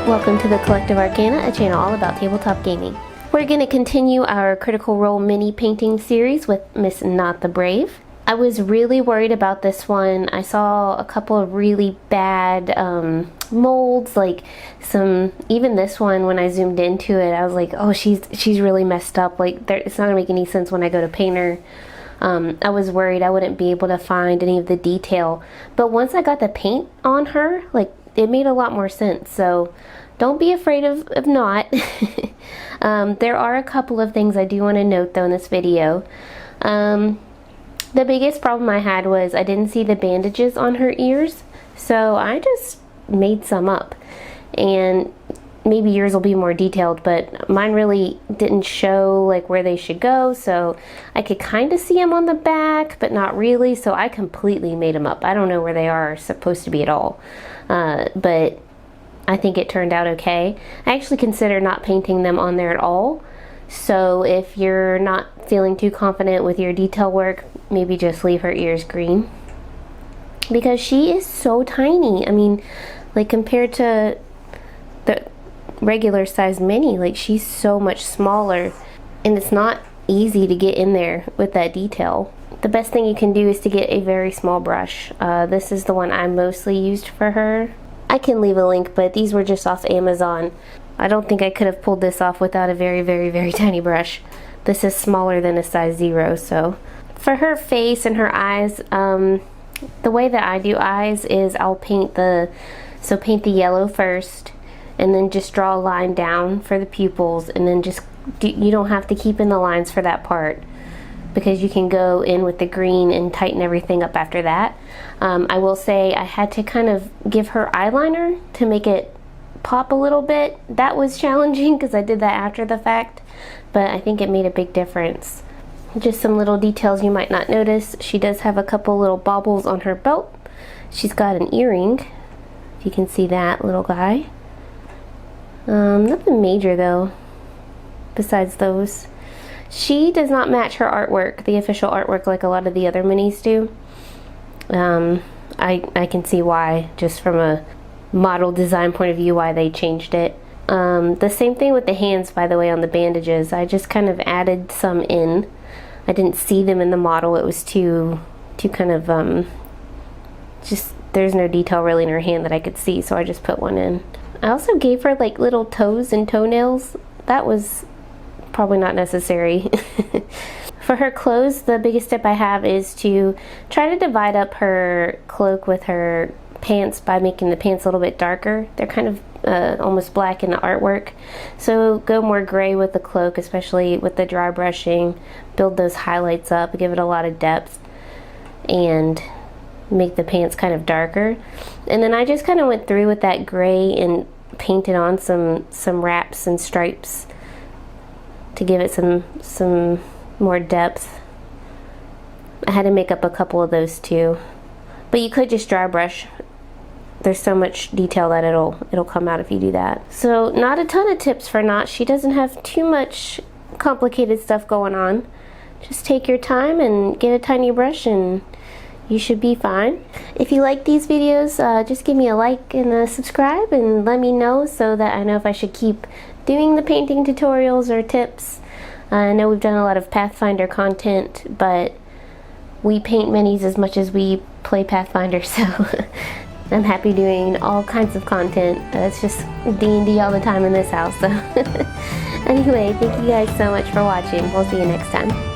Welcome to the Collective Arcana, a channel all about tabletop gaming. We're going to continue our Critical Role mini painting series with Miss Nott the Brave. I was really worried about this one. I saw a couple of really bad molds, like even this one, when I zoomed into it, I was like, oh, she's really messed up. Like, it's not going to make any sense when I go to paint her. I was worried I wouldn't be able to find any of the detail. But once I got the paint on her, like, it made a lot more sense. So don't be afraid of Nott. There are a couple of things I do want to note though in this video. The biggest problem I had was I didn't see the bandages on her ears, so I just made some up. And maybe yours will be more detailed, but mine really didn't show like where they should go, so I could kind of see them on the back, but not really, so I completely made them up. I don't know where they are supposed to be at all, but I think it turned out okay. I actually consider not painting them on there at all, so if you're not feeling too confident with your detail work, maybe just leave her ears green, because she is so tiny. I mean, like, compared to the regular size mini, like, she's so much smaller, and it's not easy to get in there with that detail. The best thing you can do is to get a very small brush. This is the one I mostly used for her. I can leave a link, but these were just off Amazon. I don't think I could have pulled this off without a very, very, very tiny brush. This is smaller than a size 0, so. For her face and her eyes, the way that I do eyes is I'll paint the yellow first, and then just draw a line down for the pupils, and then you don't have to keep in the lines for that part, because you can go in with the green and tighten everything up after that. I will say I had to kind of give her eyeliner to make it pop a little bit. That was challenging because I did that after the fact, but I think it made a big difference. Just some little details you might not notice. She does have a couple little baubles on her belt. She's got an earring, if you can see that little guy. Nothing major though, besides those. She does not match her artwork, the official artwork, like a lot of the other minis do. I can see why, just from a model design point of view, why they changed it. The same thing with the hands, by the way, on the bandages. I just kind of added some in. I didn't see them in the model. It was too kind of, just, there's no detail really in her hand that I could see, so I just put one in. I also gave her like little toes and toenails. That was probably not necessary. For her clothes, the biggest tip I have is to try to divide up her cloak with her pants by making the pants a little bit darker. They're kind of almost black in the artwork, so go more gray with the cloak, especially with the dry brushing. Build those highlights up, give it a lot of depth, and make the pants kind of darker. And then I just kind of went through with that gray and painted on some wraps and stripes to give it some more depth. I had to make up a couple of those too, but you could just dry brush. There's so much detail that it'll come out if you do that. So not a ton of tips for Nott. She doesn't have too much complicated stuff going on. Just take your time and get a tiny brush and you should be fine. If you like these videos, just give me a like and a subscribe, and let me know so that I know if I should keep doing the painting tutorials or tips. I know we've done a lot of Pathfinder content, but we paint minis as much as we play Pathfinder, so I'm happy doing all kinds of content. It's just D&D all the time in this house. So anyway, thank you guys so much for watching. We'll see you next time.